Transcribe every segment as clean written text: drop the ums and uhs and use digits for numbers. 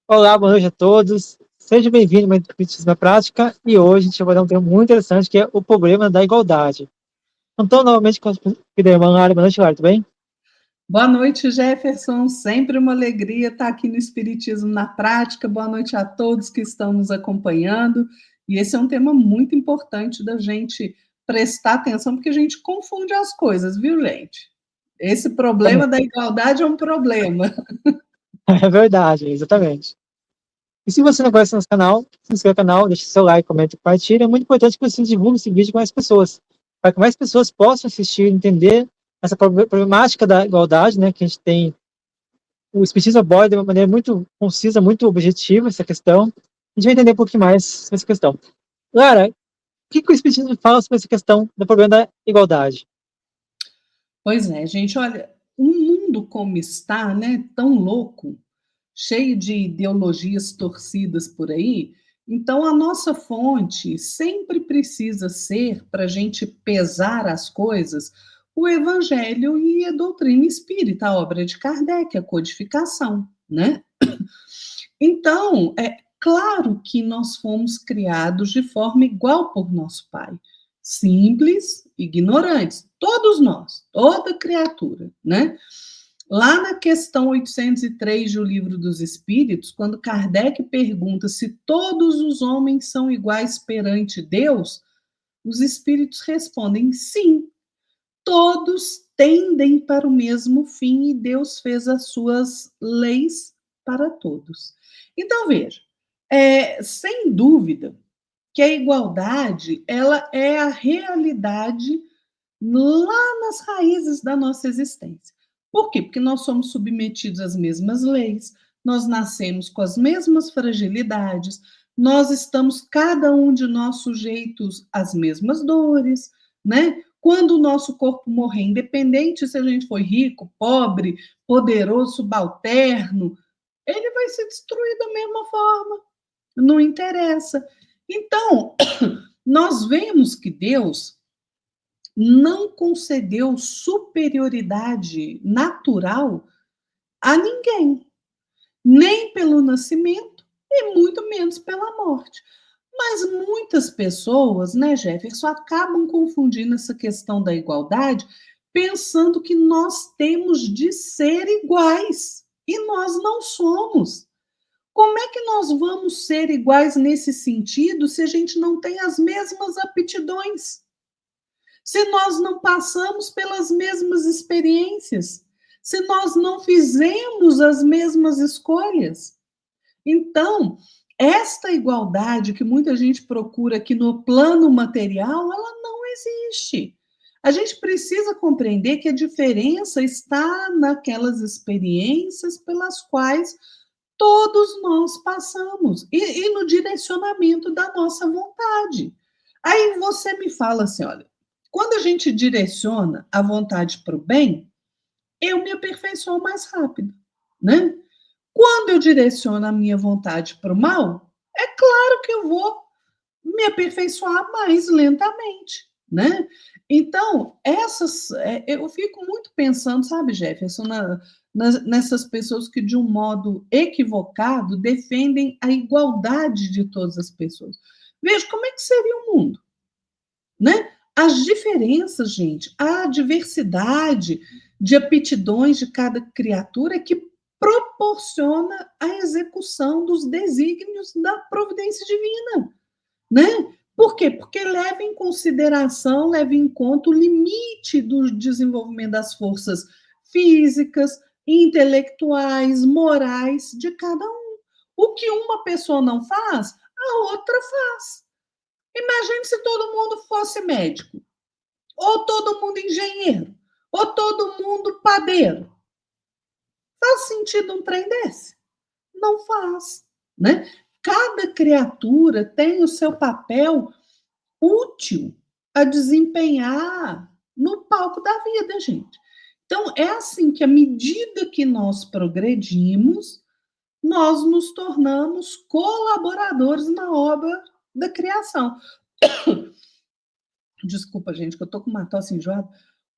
Olá, boa noite a todos. Seja bem-vindo ao Espiritismo na Prática e hoje a gente vai dar um tema muito interessante que é o problema da igualdade. Então, novamente com a querida irmã Lara. Boa noite, Lara, tudo bem? Boa noite, Jefferson. Sempre uma alegria estar aqui no Espiritismo na Prática. Boa noite a todos que estão nos acompanhando. E esse é um tema muito importante da gente prestar atenção, porque a gente confunde as coisas, viu, gente? Esse problema da igualdade é um problema. É verdade, exatamente. E se você não conhece nosso canal, se inscreva no canal, deixe seu like, comenta e compartilha. É muito importante que você divulgue esse vídeo com mais pessoas, para que mais pessoas possam assistir e entender essa problemática da igualdade, né, que a gente tem. O Espiritismo aborda de uma maneira muito concisa, muito objetiva essa questão. A gente vai entender um pouquinho mais sobre essa questão. Lara, o que o Espiritismo fala sobre essa questão do problema da igualdade? Pois é, gente, olha, um mundo como está, né, tão louco, cheio de ideologias torcidas por aí, então a nossa fonte sempre precisa ser, para a gente pesar as coisas, o Evangelho e a doutrina espírita, a obra de Kardec, a codificação, né? Então, é claro que nós fomos criados de forma igual por nosso Pai. Simples, ignorantes, todos nós, toda criatura, né? Lá na questão 803 do Livro dos Espíritos, quando Kardec pergunta se todos os homens são iguais perante Deus, os espíritos respondem sim, todos tendem para o mesmo fim e Deus fez as suas leis para todos. Então, veja, sem dúvida que a igualdade ela é a realidade lá nas raízes da nossa existência. Por quê? Porque nós somos submetidos às mesmas leis, nós nascemos com as mesmas fragilidades, nós estamos, cada um de nós, sujeitos às mesmas dores, né? Quando o nosso corpo morrer, independente se a gente foi rico, pobre, poderoso, subalterno, ele vai ser destruído da mesma forma, não interessa. Então, nós vemos que Deus não concedeu superioridade natural a ninguém, nem pelo nascimento e muito menos pela morte. Mas muitas pessoas, né, Jefferson, acabam confundindo essa questão da igualdade, pensando que nós temos de ser iguais e nós não somos. Como é que nós vamos ser iguais nesse sentido se a gente não tem as mesmas aptidões? Se nós não passamos pelas mesmas experiências, se nós não fizemos as mesmas escolhas. Então, esta igualdade que muita gente procura aqui no plano material, ela não existe. A gente precisa compreender que a diferença está naquelas experiências pelas quais todos nós passamos e no direcionamento da nossa vontade. Aí você me fala assim, olha, quando a gente direciona a vontade para o bem, eu me aperfeiçoo mais rápido, né? Quando eu direciono a minha vontade para o mal, é claro que eu vou me aperfeiçoar mais lentamente, né? Então, eu fico muito pensando, sabe, Jefferson, nessas pessoas que, de um modo equivocado, defendem a igualdade de todas as pessoas. Veja como é que seria o mundo, né? As diferenças, gente, a diversidade de aptidões de cada criatura é que proporciona a execução dos desígnios da providência divina, né? Por quê? Porque leva em consideração, leva em conta o limite do desenvolvimento das forças físicas, intelectuais, morais de cada um. O que uma pessoa não faz, a outra faz. Imagine se todo mundo fosse médico, ou todo mundo engenheiro, ou todo mundo padeiro. Faz sentido um trem desse? Não faz, né? Cada criatura tem o seu papel útil a desempenhar no palco da vida, gente. Então, é assim que, à medida que nós progredimos, nós nos tornamos colaboradores na obra da criação. Desculpa, gente, que eu tô com uma tosse enjoada.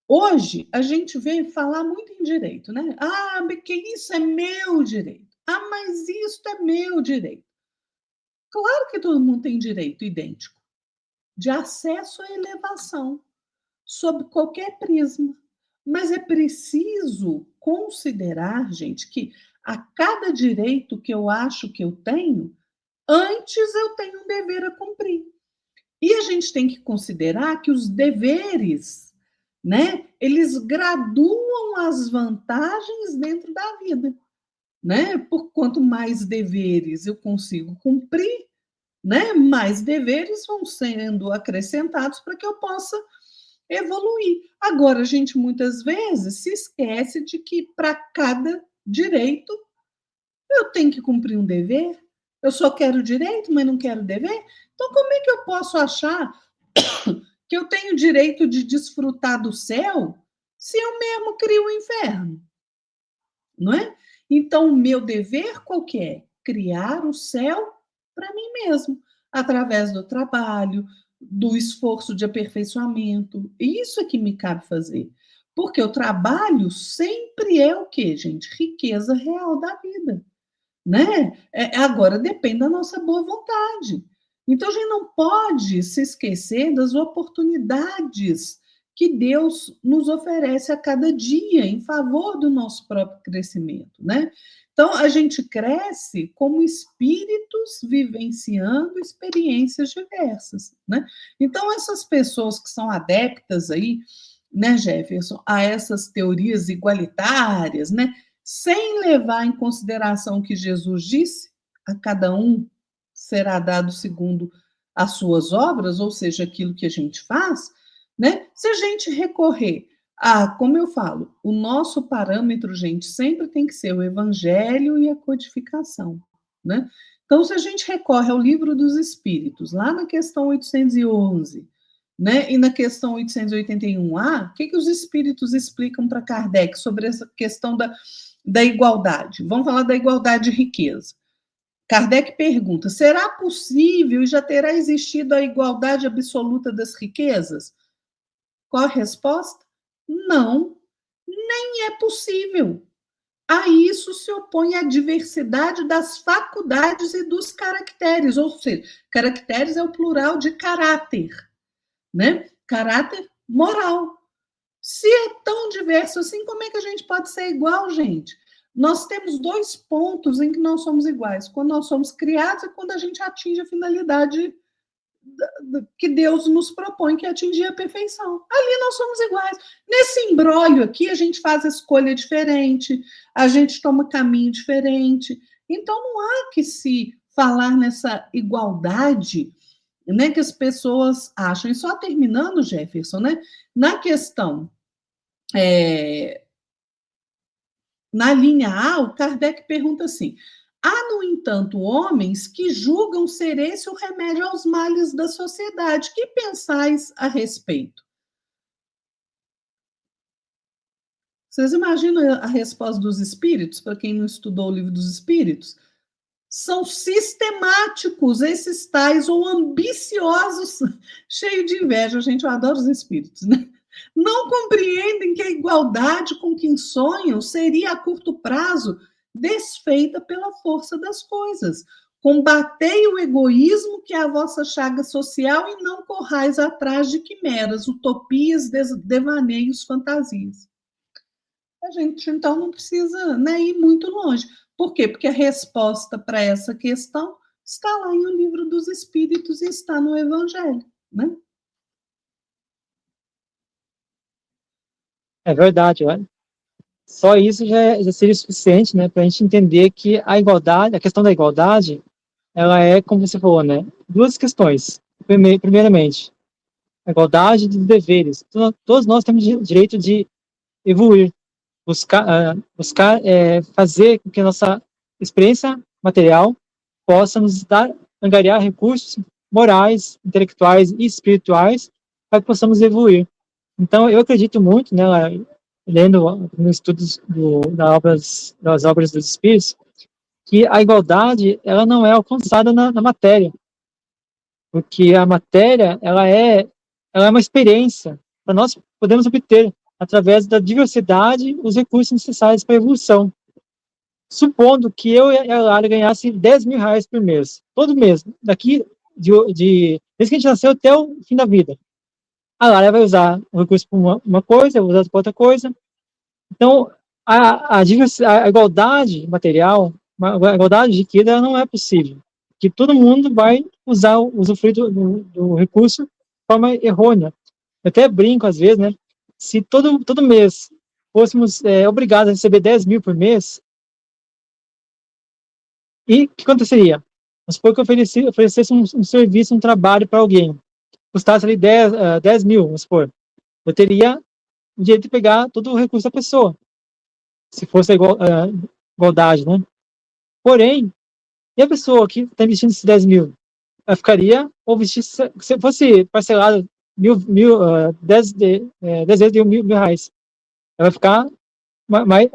Hoje, a gente vem falar muito em direito, né? Ah, porque isso é meu direito. Ah, mas mas isso é meu direito. Claro que todo mundo tem direito idêntico de acesso à elevação, sob qualquer prisma. Mas é preciso considerar, gente, que a cada direito que eu acho que eu tenho, antes eu tenho um dever a cumprir. E a gente tem que considerar que os deveres, né, eles graduam as vantagens dentro da vida, né? Por quanto mais deveres eu consigo cumprir, né, mais deveres vão sendo acrescentados para que eu possa evoluir. Agora, a gente muitas vezes se esquece de que para cada direito eu tenho que cumprir um dever. Eu só quero direito, mas não quero dever. Então, como é que eu posso achar que eu tenho direito de desfrutar do céu se eu mesmo crio o inferno? Não é? Então, o meu dever qual que é? Criar o céu para mim mesmo, através do trabalho, do esforço de aperfeiçoamento. Isso é que me cabe fazer. Porque o trabalho sempre é o quê, gente? Riqueza real da vida, né? Agora depende da nossa boa vontade. Então a gente não pode se esquecer das oportunidades que Deus nos oferece a cada dia em favor do nosso próprio crescimento, né? Então a gente cresce como espíritos vivenciando experiências diversas, né? Então essas pessoas que são adeptas aí, né, Jefferson, a essas teorias igualitárias, né? Sem levar em consideração o que Jesus disse, a cada um será dado segundo as suas obras, ou seja, aquilo que a gente faz, né? Se a gente recorrer a, como eu falo, o nosso parâmetro, gente, sempre tem que ser o evangelho e a codificação, né? Então, se a gente recorre ao Livro dos Espíritos, lá na questão 811, né, e na questão 881A, o que os espíritos explicam para Kardec sobre essa questão da igualdade? Vamos falar da igualdade de riqueza. Kardec pergunta: será possível e já terá existido a igualdade absoluta das riquezas? Qual a resposta? Não, nem é possível. A isso se opõe a diversidade das faculdades e dos caracteres, ou seja, caracteres é o plural de caráter, né? Caráter moral. Se é tão diverso assim, como é que a gente pode ser igual, gente? Nós temos dois pontos em que nós somos iguais: quando nós somos criados e quando a gente atinge a finalidade que Deus nos propõe, que é atingir a perfeição. Ali nós somos iguais. Nesse imbróglio aqui, a gente faz escolha diferente, a gente toma caminho diferente. Então, não há que se falar nessa igualdade, né, que as pessoas acham. E só terminando, Jefferson, né, na questão, na linha A, o Kardec pergunta assim: há, no entanto, homens que julgam ser esse o remédio aos males da sociedade. Que pensais a respeito? Vocês imaginam a resposta dos espíritos, para quem não estudou o Livro dos Espíritos? São sistemáticos esses tais, ou ambiciosos, cheio de inveja. Gente, eu adoro os espíritos, né? Não compreendem que a igualdade com quem sonham seria a curto prazo desfeita pela força das coisas. Combatei o egoísmo, que é a vossa chaga social, e não corrais atrás de quimeras, utopias, devaneios, fantasias. A gente, então, não precisa, né, ir muito longe. Por quê? Porque a resposta para essa questão está lá em O Livro dos Espíritos e está no Evangelho, né? É verdade, olha. Só isso já seria suficiente, né, para a gente entender que a igualdade, a questão da igualdade, ela é, como você falou, né, duas questões. Primeiramente, a igualdade de deveres. Todos nós temos direito de evoluir, buscar fazer com que a nossa experiência material possa nos dar, angariar recursos morais, intelectuais e espirituais para que possamos evoluir. Então, eu acredito muito, né, lendo nos estudos das obras dos Espíritos, que a igualdade ela não é alcançada na matéria, porque a matéria ela é uma experiência para nós podemos obter através da diversidade os recursos necessários para a evolução. Supondo que eu e a Lara ganhasse R$ 10.000 por mês, todo mês, desde que a gente nasceu até o fim da vida. A Lara vai usar o recurso para uma coisa, eu vou usar para outra coisa. Então, a igualdade material, a igualdade de riqueza não é possível, que todo mundo vai usufruir do recurso de forma errônea. Eu até brinco às vezes, né? Se todo mês fôssemos obrigados a receber 10 mil por mês, e o que aconteceria? Vamos supor que eu oferecesse um serviço, um trabalho para alguém, custasse ali 10 mil, vamos supor. Eu teria o direito de pegar todo o recurso da pessoa, se fosse igualdade, né? Porém, e a pessoa que está investindo esses 10 mil? Ela ficaria, ou se fosse parcelado 10 vezes de R$ 1.000, ela vai ficar mais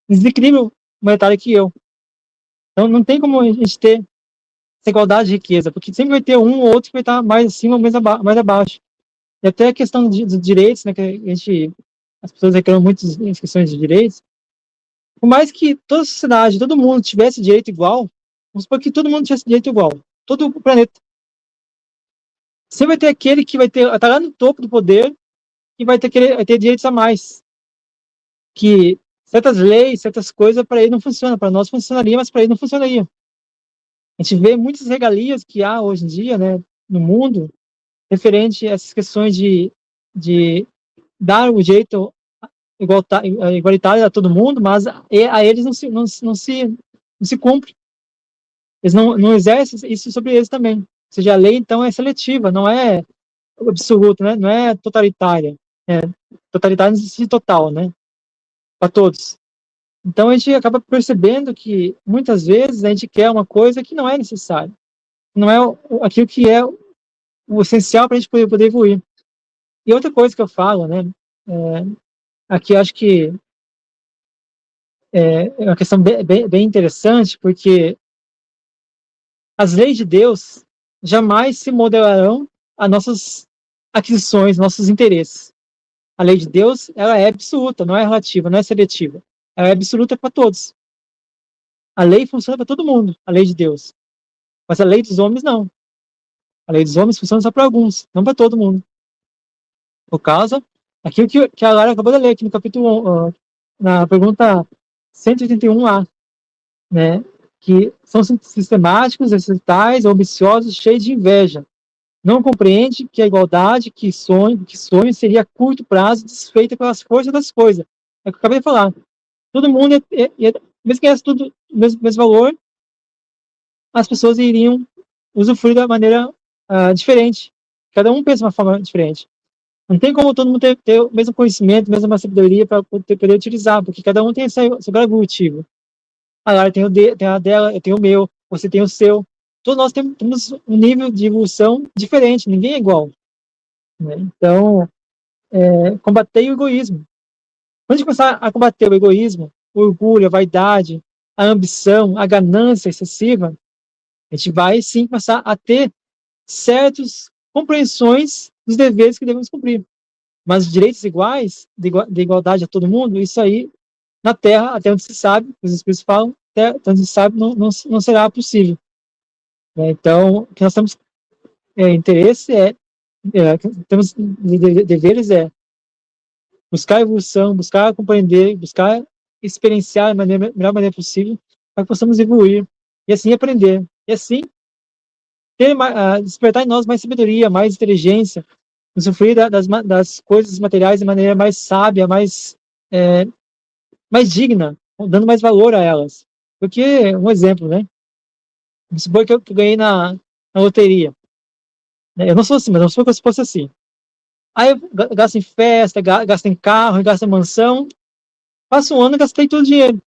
desequilíbrio monetário que eu. Então, não tem como a gente ter essa igualdade de riqueza, porque sempre vai ter um ou outro que vai estar mais acima ou mais abaixo. E até a questão dos direitos, né, que as pessoas reclamam muito das questões de direitos. Por mais que toda a sociedade, todo mundo tivesse direito igual, vamos supor que todo mundo tivesse direito igual, todo o planeta. Sempre vai ter aquele que vai estar lá no topo do poder e vai ter direitos a mais. Que certas leis, certas coisas, para ele não funcionam. Para nós funcionaria, mas para ele não funcionaria. A gente vê muitas regalias que há hoje em dia, né, no mundo, referente a essas questões de dar o direito igualitário a todo mundo, mas a eles não se cumpre. Eles não exercem isso sobre eles também. Ou seja, a lei, então, é seletiva, não é absoluta, né? Não é totalitária. É totalitária no sentido total, né? Para todos. Então, a gente acaba percebendo que, muitas vezes, a gente quer uma coisa que não é necessária. Não é aquilo que é o essencial para a gente poder evoluir. E outra coisa que eu falo, né? Aqui eu acho que é uma questão bem interessante, porque as leis de Deus jamais se modelarão a nossas aquisições, nossos interesses. A lei de Deus, ela é absoluta, não é relativa, não é seletiva. Ela é absoluta para todos. A lei funciona para todo mundo, a lei de Deus. Mas a lei dos homens, não. A lei dos homens funciona só para alguns, não para todo mundo. Por causa daquilo que a Lara acabou de ler aqui no capítulo 1, na pergunta 181A, né? Que são sistemáticos, exercitais, ambiciosos, cheios de inveja. Não compreende que a igualdade, que sonho seria a curto prazo, desfeita pelas forças das coisas. É o que eu acabei de falar. Todo mundo, mesmo que tivesse tudo o mesmo valor, as pessoas iriam usufruir da maneira diferente. Cada um pensa de uma forma diferente. Não tem como todo mundo ter o mesmo conhecimento, a mesma sabedoria para poder utilizar, porque cada um tem seu objetivo. A Lara tem a dela, eu tenho o meu, você tem o seu. Todos nós temos um nível de evolução diferente, ninguém é igual. Né? Então, combater o egoísmo. Quando a gente começar a combater o egoísmo, o orgulho, a vaidade, a ambição, a ganância excessiva, a gente vai sim começar a ter certas compreensões dos deveres que devemos cumprir. Mas direitos iguais, de igualdade a todo mundo, isso aí, na Terra, até onde se sabe, os Espíritos falam, até onde se sabe, não será possível. Então, o que nós temos interesse temos deveres buscar evolução, buscar compreender, buscar experienciar da melhor maneira possível, para que possamos evoluir, e assim aprender, e assim despertar em nós mais sabedoria, mais inteligência, usufruir das coisas materiais de maneira mais sábia, mais digna, dando mais valor a elas. Porque, um exemplo, né? Vamos supor que eu ganhei na loteria. Né? Eu não sou assim, mas vamos supor que eu fosse assim. Aí eu gasto em festa, gasto em carro, gasto em mansão. Passo um ano e gastei todo o dinheiro.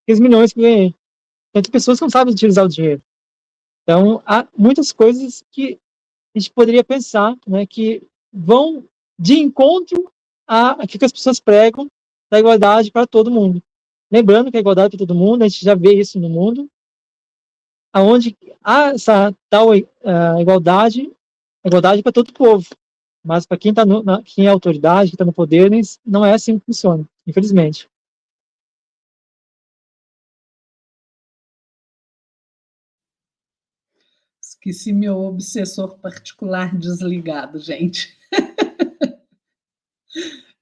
Aqueles milhões que eu ganhei. Tem pessoas que não sabem utilizar o dinheiro. Então, há muitas coisas que a gente poderia pensar, né, que vão de encontro aquilo que as pessoas pregam da igualdade para todo mundo. Lembrando que a igualdade para todo mundo, a gente já vê isso no mundo, aonde há essa tal igualdade para todo o povo. Mas para quem é autoridade, quem está no poder, não é assim que funciona, infelizmente. Esqueci meu obsessor particular desligado, gente.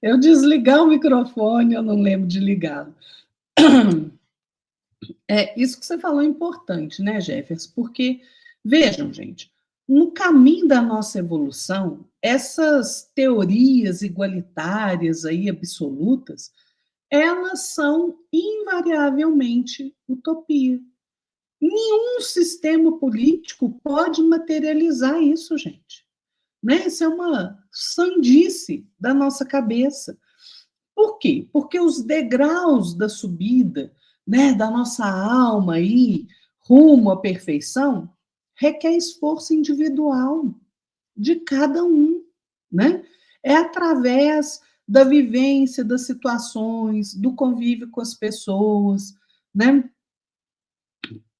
Eu desligar o microfone, eu não lembro de ligá-lo. Isso que você falou é importante, né, Jefferson? Porque, vejam, gente, no caminho da nossa evolução, essas teorias igualitárias aí, absolutas, elas são invariavelmente utopia. Nenhum sistema político pode materializar isso, gente. Né? Isso é uma sandice da nossa cabeça. Por quê? Porque os degraus da subida, né, da nossa alma aí, rumo à perfeição, requer esforço individual de cada um, né? É através da vivência das situações, do convívio com as pessoas, né?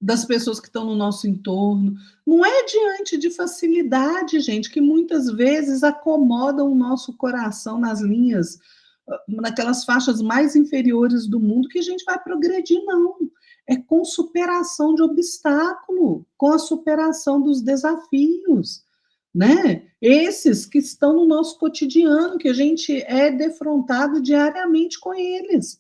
Das pessoas que estão no nosso entorno. Não é diante de facilidade, gente, que muitas vezes acomodam o nosso coração nas linhas, naquelas faixas mais inferiores do mundo, que a gente vai progredir, não. É com superação de obstáculo, com a superação dos desafios, né? Esses que estão no nosso cotidiano, que a gente é defrontado diariamente com eles.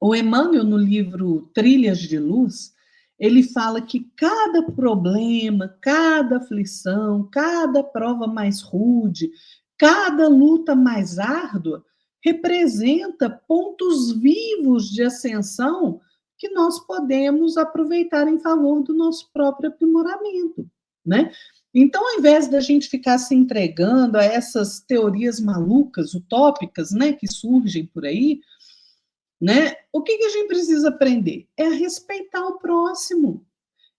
O Emmanuel, no livro Trilhas de Luz, ele fala que cada problema, cada aflição, cada prova mais rude, cada luta mais árdua, representa pontos vivos de ascensão que nós podemos aproveitar em favor do nosso próprio aprimoramento, né? Então, ao invés da gente ficar se entregando a essas teorias malucas, utópicas, né, que surgem por aí, né? O que a gente precisa aprender? É a respeitar o próximo,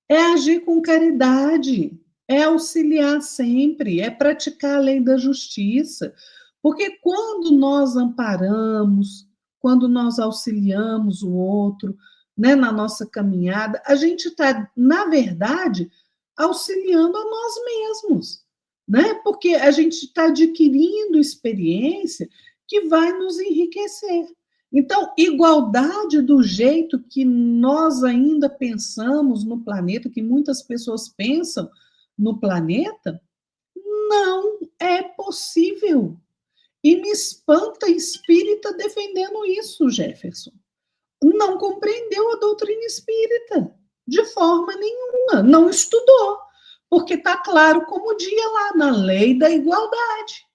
é agir com caridade, é auxiliar sempre, é praticar a lei da justiça. Porque quando nós amparamos, quando nós auxiliamos o outro, né, na nossa caminhada, a gente está, na verdade, auxiliando a nós mesmos, né? Porque a gente está adquirindo experiência que vai nos enriquecer. Então, igualdade do jeito que nós ainda pensamos no planeta, que muitas pessoas pensam no planeta, não é possível. E me espanta espírita defendendo isso, Jefferson. Não compreendeu a doutrina espírita de forma nenhuma, não estudou, porque está claro como dia lá na lei da igualdade.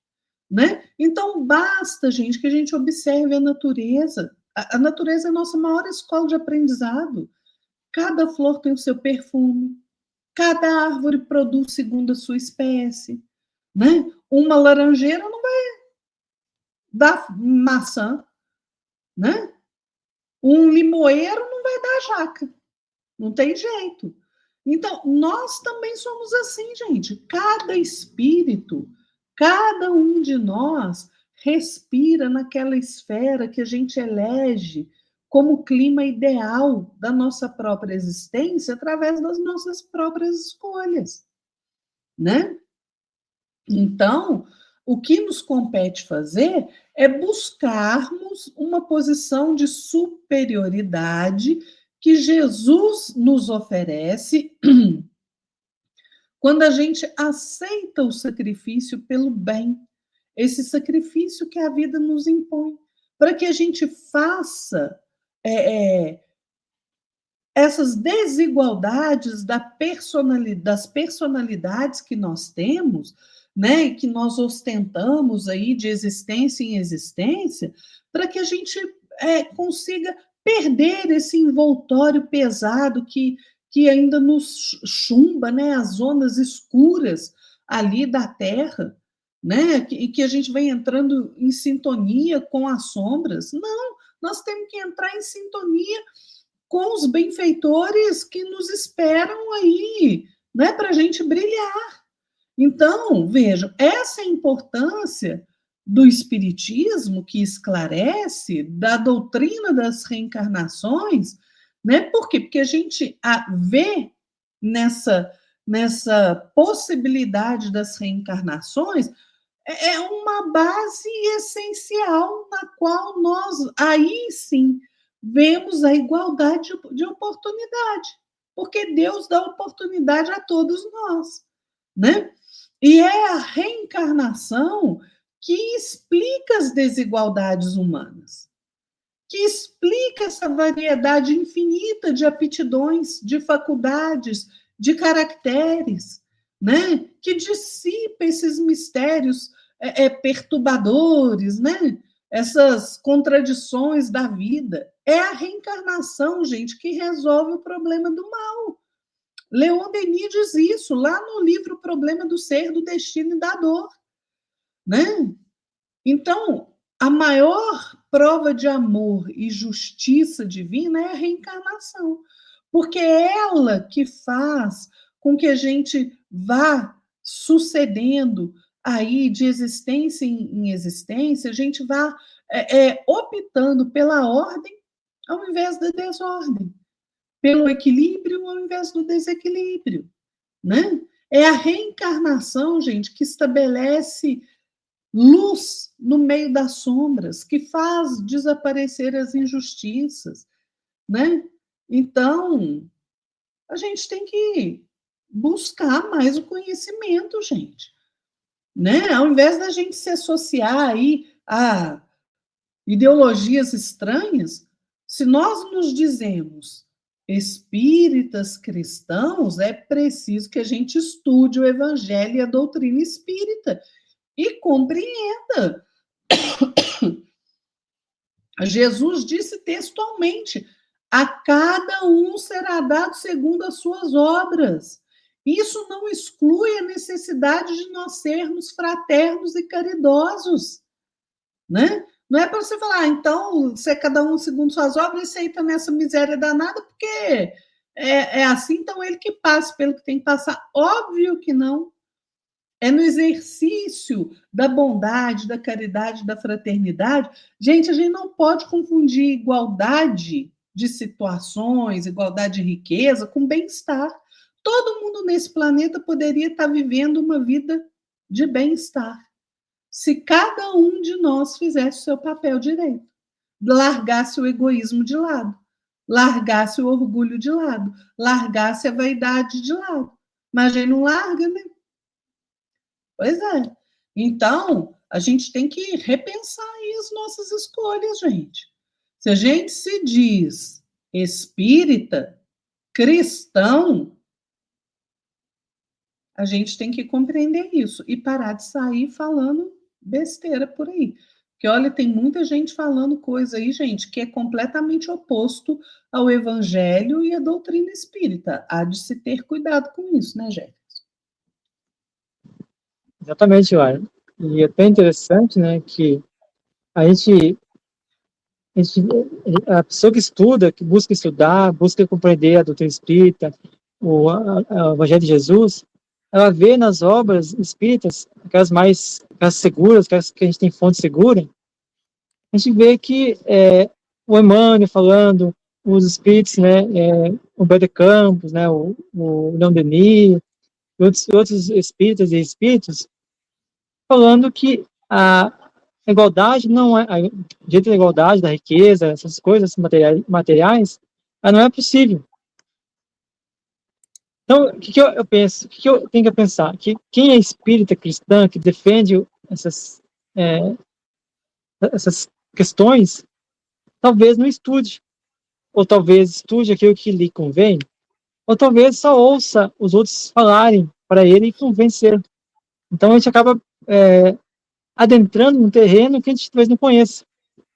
Né? Então, basta, gente, que a gente observe a natureza. A natureza é a nossa maior escola de aprendizado. Cada flor tem o seu perfume, cada árvore produz segundo a sua espécie. Né? Uma laranjeira não vai dar maçã, né? Um limoeiro não vai dar jaca. Não tem jeito. Então, nós também somos assim, gente. Cada espírito, cada um de nós respira naquela esfera que a gente elege como clima ideal da nossa própria existência através das nossas próprias escolhas, né? Então, o que nos compete fazer é buscarmos uma posição de superioridade que Jesus nos oferece quando a gente aceita o sacrifício pelo bem, esse sacrifício que a vida nos impõe, para que a gente faça essas desigualdades das personalidades que nós temos, né, e que nós ostentamos aí de existência em existência, para que a gente consiga perder esse envoltório pesado que ainda nos chumba, né, as zonas escuras ali da Terra, né, e que a gente vem entrando em sintonia com as sombras. Não, nós temos que entrar em sintonia com os benfeitores que nos esperam aí, né, para a gente brilhar. Então, vejam, essa é a importância do Espiritismo, que esclarece, da doutrina das reencarnações, né? Por quê? Porque a gente vê nessa possibilidade das reencarnações uma base essencial na qual nós, aí sim, vemos a igualdade de oportunidade, porque Deus dá oportunidade a todos nós, né? E é a reencarnação que explica as desigualdades humanas, que explica essa variedade infinita de aptidões, de faculdades, de caracteres, né? Que dissipa esses mistérios perturbadores, né? Essas contradições da vida. É a reencarnação, gente, que resolve o problema do mal. Leon Denis diz isso lá no livro O Problema do Ser, do Destino e da Dor, né? Então, a maior prova de amor e justiça divina é a reencarnação, porque é ela que faz com que a gente vá sucedendo aí de existência em existência, a gente vá optando pela ordem ao invés da desordem, pelo equilíbrio ao invés do desequilíbrio, né? É a reencarnação, gente, que estabelece luz no meio das sombras, que faz desaparecer as injustiças, né? Então, a gente tem que buscar mais o conhecimento, gente, né? Ao invés da gente se associar aí a ideologias estranhas, se nós nos dizemos espíritas cristãos, é preciso que a gente estude o evangelho e a doutrina espírita e compreenda. Jesus disse textualmente: a cada um será dado segundo as suas obras. Isso não exclui a necessidade de nós sermos fraternos e caridosos, né? Não é para você falar, então, ser cada um segundo suas obras, isso aí está nessa miséria danada, porque é assim, então ele que passa pelo que tem que passar. Óbvio que não. É no exercício da bondade, da caridade, da fraternidade. Gente, a gente não pode confundir igualdade de situações, igualdade de riqueza com bem-estar. Todo mundo nesse planeta poderia estar vivendo uma vida de bem-estar, se cada um de nós fizesse o seu papel direito, largasse o egoísmo de lado, largasse o orgulho de lado, largasse a vaidade de lado. Mas a gente não larga, né? Pois é. Então, a gente tem que repensar aí as nossas escolhas, gente. Se a gente se diz espírita, cristão, a gente tem que compreender isso e parar de sair falando besteira por aí. Porque, olha, tem muita gente falando coisa aí, gente, que é completamente oposto ao evangelho e à doutrina espírita. Há de se ter cuidado com isso, né, Jefferson? Exatamente, Lara. E é bem interessante, né, que a gente, a pessoa que estuda, que busca estudar, busca compreender a doutrina espírita, o Evangelho de Jesus, ela vê nas obras espíritas, aquelas seguras, aquelas que a gente tem fonte segura, a gente vê que o Emmanuel falando, os espíritos, né, o Humberto de Campos, né, o Leon Denis, outros espíritas e espíritos, falando que a igualdade não é, a direito da igualdade, da riqueza, essas coisas materiais, ela não é possível. Então, o que eu penso? O que eu tenho que pensar? Que quem é espírita cristã, que defende essas questões, talvez não estude, ou talvez estude aquilo que lhe convém, ou talvez só ouça os outros falarem para ele e convencer. Então, a gente acaba adentrando num terreno que a gente talvez não conheça.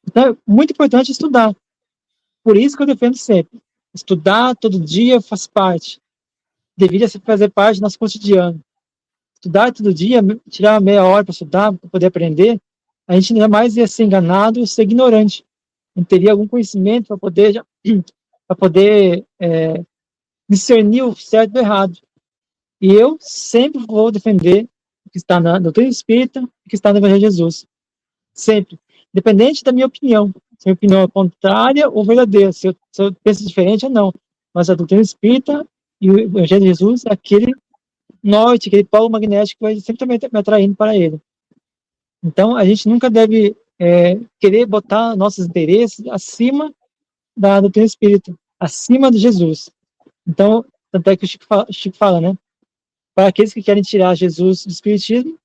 Então, é muito importante estudar. Por isso que eu defendo sempre. Estudar todo dia faz parte. Deveria fazer parte do nosso cotidiano. Estudar todo dia, tirar meia hora para estudar, para poder aprender, a gente jamais ia ser enganado ou ser ignorante. A gente teria algum conhecimento para poder discernir o certo do errado. E eu sempre vou defender o que está na doutrina espírita e o que está no Evangelho de Jesus. Sempre. Independente da minha opinião. Se a minha opinião é contrária ou verdadeira, se eu penso diferente ou não. Mas a doutrina espírita e o Evangelho de Jesus é aquele norte, aquele polo magnético que vai sempre me atraindo para ele. Então, a gente nunca deve querer botar nossos interesses acima da doutrina espírita, acima de Jesus. Então, tanto é que o Chico fala, né? Para aqueles que querem tirar Jesus do Espiritismo,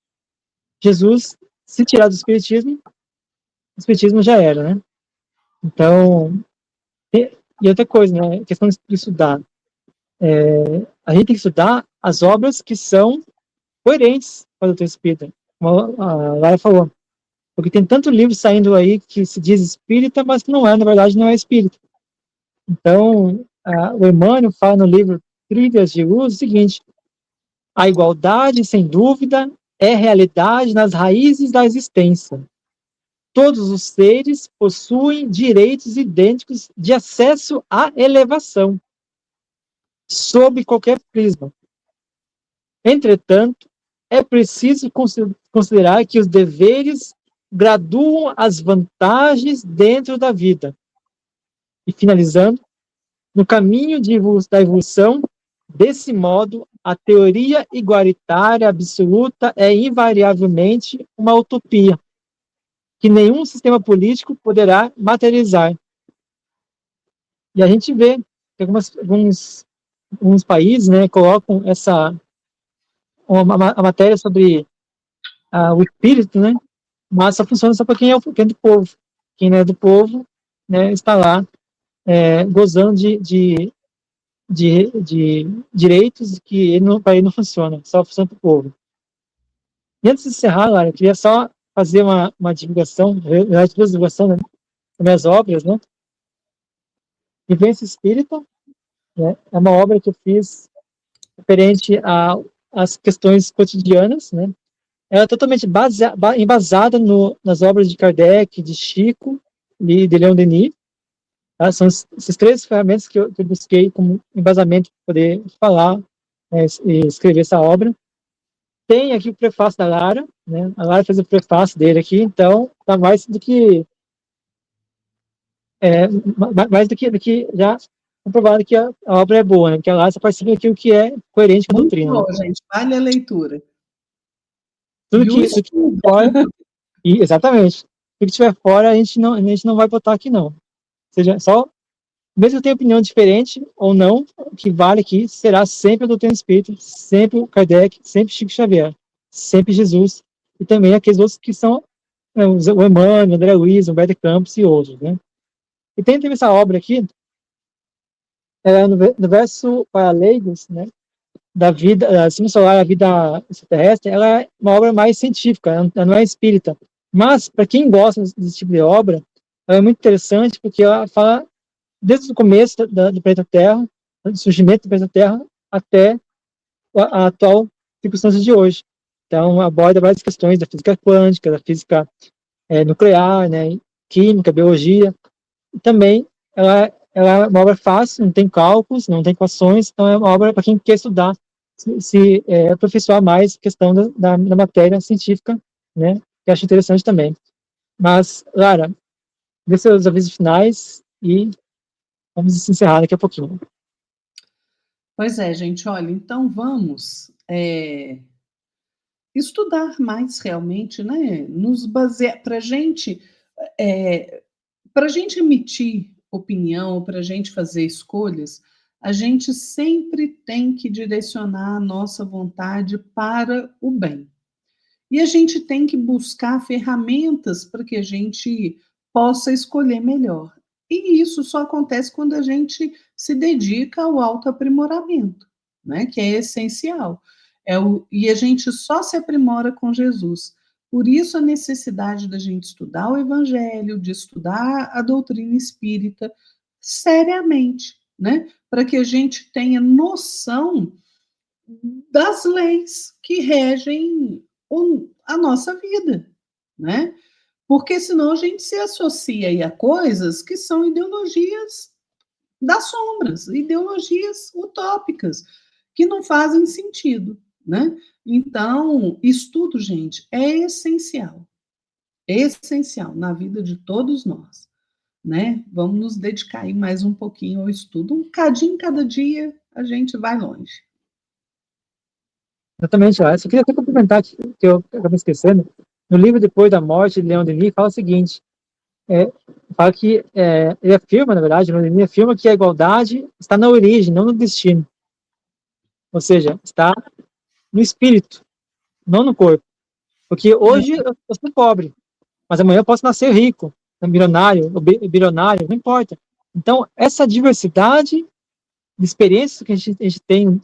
Jesus, se tirar do Espiritismo, o Espiritismo já era, né? Então, e outra coisa, né? A questão de estudar. A gente tem que estudar as obras que são coerentes com a doutrina espírita, como a Lara falou. Porque tem tanto livro saindo aí que se diz espírita, mas que não é, na verdade, não é espírita. Então, o Emmanuel fala no livro Trilhas de Luz o seguinte: a igualdade, sem dúvida, é realidade nas raízes da existência. Todos os seres possuem direitos idênticos de acesso à elevação, sob qualquer prisma. Entretanto, é preciso considerar que os deveres graduam as vantagens dentro da vida. E finalizando, no caminho da evolução, desse modo, a teoria igualitária absoluta é invariavelmente uma utopia, que nenhum sistema político poderá materializar. E a gente vê que alguns países, né, colocam a matéria sobre o espírito, né, mas só funciona só para quem é do povo. Quem não é do povo, né, está lá gozando de direitos que para ele não funciona, só funciona para o povo. E antes de encerrar, Lara, eu queria só fazer uma divulgação, divulgação, né, das minhas obras, né? Vivência Espírita, né, é uma obra que eu fiz referente às questões cotidianas, né? Ela é totalmente embasada nas obras de Kardec, de Chico e de Leon Denis. Tá? São esses três ferramentas que eu busquei como embasamento para poder falar e escrever essa obra. Tem aqui o prefácio da Lara, né? A Lara fez o prefácio dele aqui, então está mais do que já comprovado que a obra é boa, né? Porque a Lara só participa daquilo que é coerente com a Muito doutrina. bom, Né? gente. Vale a leitura. Tudo que fora, exatamente. Tudo que estiver fora, a gente não vai botar aqui, não. Ou seja, só, mesmo que eu tenha opinião diferente ou não, o que vale aqui será sempre a doutrina espírita, sempre o Kardec, sempre Chico Xavier, sempre Jesus, e também aqueles outros que são o Emmanuel, André Luiz, Humberto de Campos e outros, né? E tem também essa obra aqui, no verso para leigos, né? Da vida, a Sistema Solar, a vida extraterrestre, ela é uma obra mais científica, ela não é espírita. Mas, para quem gosta desse tipo de obra, ela é muito interessante porque ela fala desde o começo do planeta Terra, do surgimento do planeta Terra, até a atual circunstância de hoje. Então, aborda várias questões da física quântica, da física nuclear, né, química, biologia. E também, ela é uma obra fácil, não tem cálculos, não tem equações, então é uma obra para quem quer estudar, se aperfeiçoar mais a questão da matéria científica, né, que eu acho interessante também. Mas, Lara, dê seus avisos finais e vamos encerrar daqui a pouquinho. Pois é, gente, olha, então vamos estudar mais realmente, né? Nos basear para a gente emitir opinião, para a gente fazer escolhas, a gente sempre tem que direcionar a nossa vontade para o bem. E a gente tem que buscar ferramentas para que a gente possa escolher melhor. E isso só acontece quando a gente se dedica ao autoaprimoramento, né? Que é essencial. E a gente só se aprimora com Jesus. Por isso a necessidade da gente estudar o Evangelho, de estudar a doutrina espírita seriamente, né? Para que a gente tenha noção das leis que regem a nossa vida, né? Porque senão a gente se associa aí a coisas que são ideologias das sombras, ideologias utópicas, que não fazem sentido, né? Então, estudo, gente, é essencial na vida de todos nós, né? Vamos nos dedicar aí mais um pouquinho ao estudo, um cadinho cada dia a gente vai longe. Exatamente, Lara. Só queria até complementar que eu acabei esquecendo. No livro Depois da Morte, de Leon Denis, fala o seguinte: fala que ele afirma, na verdade, ele afirma que a igualdade está na origem, não no destino. Ou seja, está no espírito, não no corpo. Porque hoje eu sou pobre, mas amanhã eu posso nascer rico, milionário, ou bilionário, não importa. Então, essa diversidade de experiências que a gente tem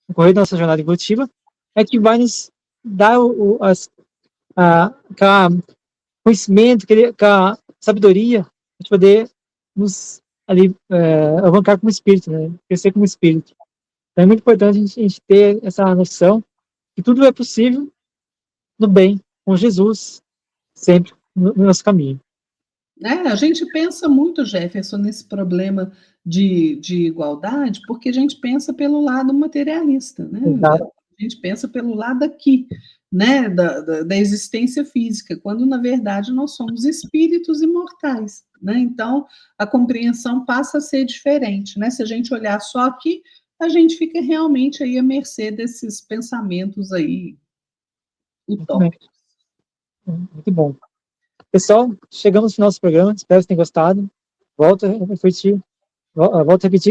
no correr da nossa jornada evolutiva é que vai nos dar aquela conhecimento, aquela sabedoria, a gente poder nos ali avançar como espírito, né? Crescer como espírito. Então é muito importante a gente ter essa noção que tudo é possível no bem, com Jesus, sempre no nosso caminho. A gente pensa muito, Jefferson, nesse problema de igualdade, porque a gente pensa pelo lado materialista, né? Exato. A gente pensa pelo lado aqui, né? Da existência física, quando na verdade nós somos espíritos imortais, né? Então a compreensão passa a ser diferente, né? Se a gente olhar só aqui, a gente fica realmente aí à mercê desses pensamentos aí utópicos. Muito bom. Pessoal, chegamos no nosso programa, espero que tenham gostado. Volto a repetir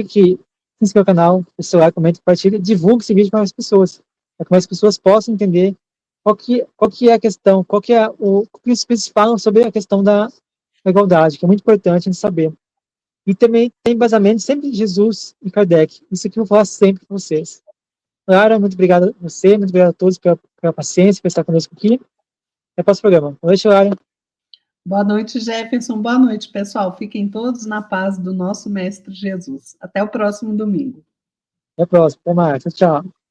que se inscreva no canal, deixe seu like, comente, compartilhe, divulgue esse vídeo para mais pessoas, para que mais pessoas possam entender qual que é a questão, o que os espíritos falam sobre a questão da igualdade, que é muito importante a gente saber. E também tem embasamento sempre de Jesus e Kardec. Isso aqui eu vou falar sempre para vocês. Lara, muito obrigado a você, muito obrigado a todos pela paciência, por estar conosco aqui. Até o próximo programa. Boa noite, Lara. Boa noite, Jefferson. Boa noite, pessoal. Fiquem todos na paz do nosso Mestre Jesus. Até o próximo domingo. Até a próxima. Até mais. Tchau, tchau.